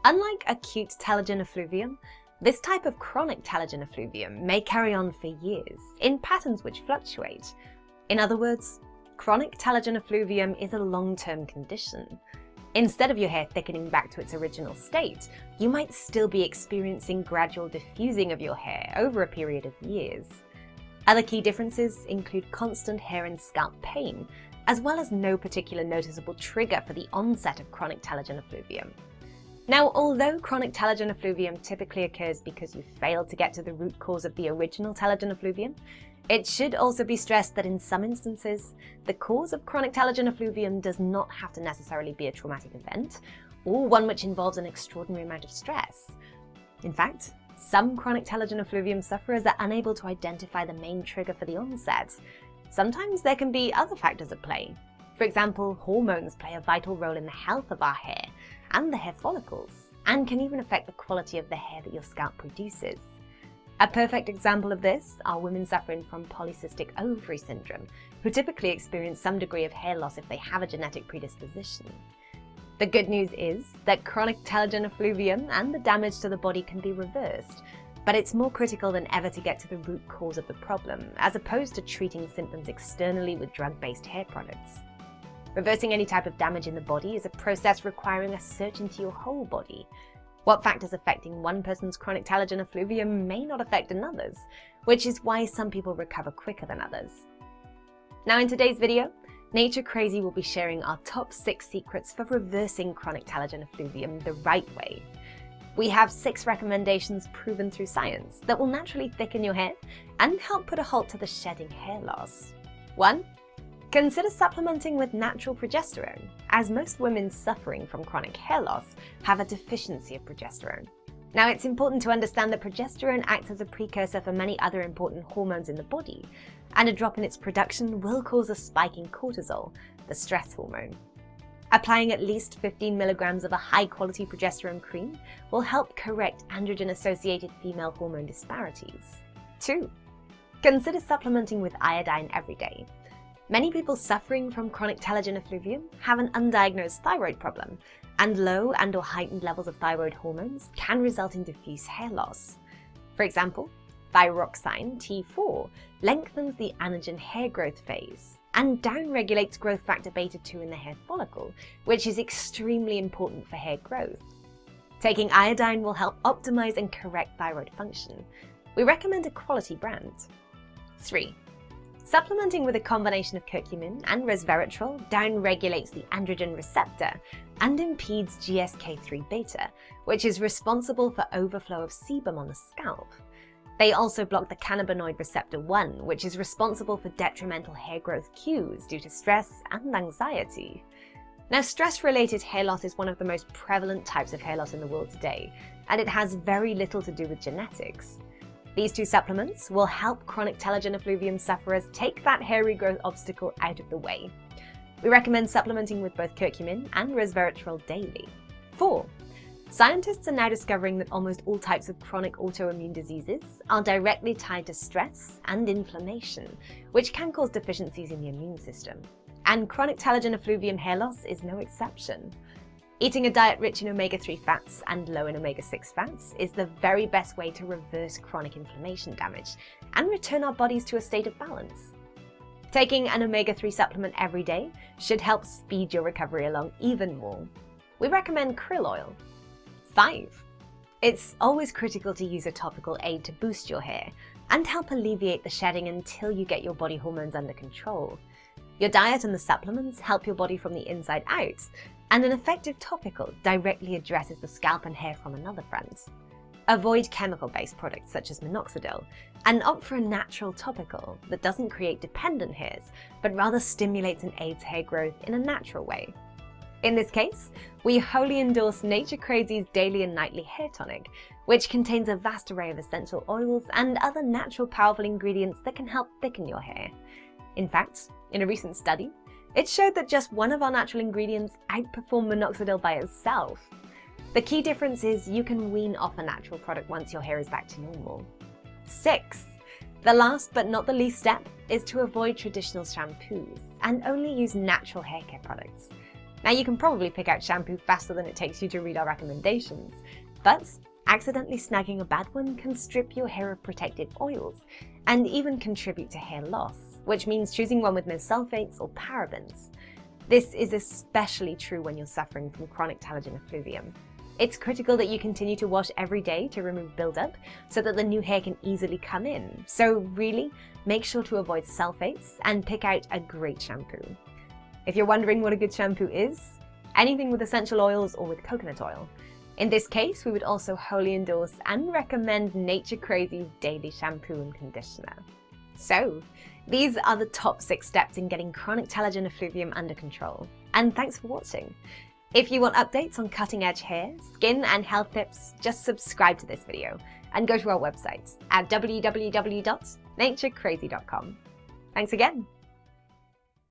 Unlike acute telogen effluvium, this type of chronic telogen effluvium may carry on for years, in patterns which fluctuate. In other words, chronic telogen effluvium is a long-term condition. Instead of your hair thickening back to its original state, you might still be experiencing gradual diffusing of your hair over a period of years. Other key differences include constant hair and scalp pain, as well as no particular noticeable trigger for the onset of chronic telogen effluvium. Now, although chronic telogen effluvium typically occurs because you failed to get to the root cause of the original telogen effluvium, it should also be stressed that in some instances, the cause of chronic telogen effluvium does not have to necessarily be a traumatic event, or one which involves an extraordinary amount of stress. In fact, some chronic telogen effluvium sufferers are unable to identify the main trigger for the onset. Sometimes there can be other factors at play. For example, hormones play a vital role in the health of our hair and the hair follicles, and can even affect the quality of the hair that your scalp produces. A perfect example of this are women suffering from polycystic ovary syndrome, who typically experience some degree of hair loss if they have a genetic predisposition. The good news is that chronic telogen effluvium and the damage to the body can be reversed, but it's more critical than ever to get to the root cause of the problem, as opposed to treating symptoms externally with drug-based hair products. Reversing any type of damage in the body is a process requiring a search into your whole body. What factors affecting one person's chronic telogen effluvium may not affect another's, which is why some people recover quicker than others. Now in today's video, Nature Crazy will be sharing our top 6 secrets for reversing chronic telogen effluvium the right way. We have 6 recommendations proven through science that will naturally thicken your hair and help put a halt to the shedding hair loss. 1. Consider supplementing with natural progesterone, as most women suffering from chronic hair loss have a deficiency of progesterone. Now, it's important to understand that progesterone acts as a precursor for many other important hormones in the body, and a drop in its production will cause a spike in cortisol, the stress hormone. Applying at least 15 milligrams of a high-quality progesterone cream will help correct androgen-associated female hormone disparities. 2. Consider supplementing with iodine every day. Many people suffering from chronic telogen effluvium have an undiagnosed thyroid problem, and low and/or heightened levels of thyroid hormones can result in diffuse hair loss. For example, thyroxine T4 lengthens the anagen hair growth phase and downregulates growth factor beta-2 in the hair follicle, which is extremely important for hair growth. Taking iodine will help optimize and correct thyroid function. We recommend a quality brand. 3. Supplementing with a combination of curcumin and resveratrol downregulates the androgen receptor and impedes GSK3 beta, which is responsible for overflow of sebum on the scalp. They also block the cannabinoid receptor 1, which is responsible for detrimental hair growth cues due to stress and anxiety. Now, stress-related hair loss is one of the most prevalent types of hair loss in the world today, and it has very little to do with genetics. These 2 supplements will help chronic telogen effluvium sufferers take that hair regrowth obstacle out of the way. We recommend supplementing with both curcumin and resveratrol daily. 4. Scientists are now discovering that almost all types of chronic autoimmune diseases are directly tied to stress and inflammation, which can cause deficiencies in the immune system. And chronic telogen effluvium hair loss is no exception. Eating a diet rich in omega-3 fats and low in omega-6 fats is the very best way to reverse chronic inflammation damage and return our bodies to a state of balance. Taking an omega-3 supplement every day should help speed your recovery along even more. We recommend krill oil. 5. It's always critical to use a topical aid to boost your hair and help alleviate the shedding until you get your body hormones under control. Your diet and the supplements help your body from the inside out, and an effective topical directly addresses the scalp and hair from another front. Avoid chemical-based products such as minoxidil, and opt for a natural topical that doesn't create dependent hairs, but rather stimulates and aids hair growth in a natural way. In this case, we wholly endorse Nature Crazy's Daily and Nightly Hair Tonic, which contains a vast array of essential oils and other natural powerful ingredients that can help thicken your hair. In fact, in a recent study, it showed that just one of our natural ingredients outperformed minoxidil by itself. The key difference is you can wean off a natural product once your hair is back to normal. 6. The last but not the least step is to avoid traditional shampoos and only use natural hair care products. Now, you can probably pick out shampoo faster than it takes you to read our recommendations, but accidentally snagging a bad one can strip your hair of protective oils and even contribute to hair loss, which means choosing one with no sulfates or parabens. This is especially true when you're suffering from chronic telogen effluvium. It's critical that you continue to wash every day to remove buildup so that the new hair can easily come in. So really, make sure to avoid sulfates and pick out a great shampoo. If you're wondering what a good shampoo is, anything with essential oils or with coconut oil. In this case, we would also wholly endorse and recommend Nature Crazy's daily shampoo and conditioner. So, these are the top 6 steps in getting chronic telogen effluvium under control. And thanks for watching. If you want updates on cutting-edge hair, skin and health tips, just subscribe to this video and go to our website at www.naturecrazy.com. Thanks again!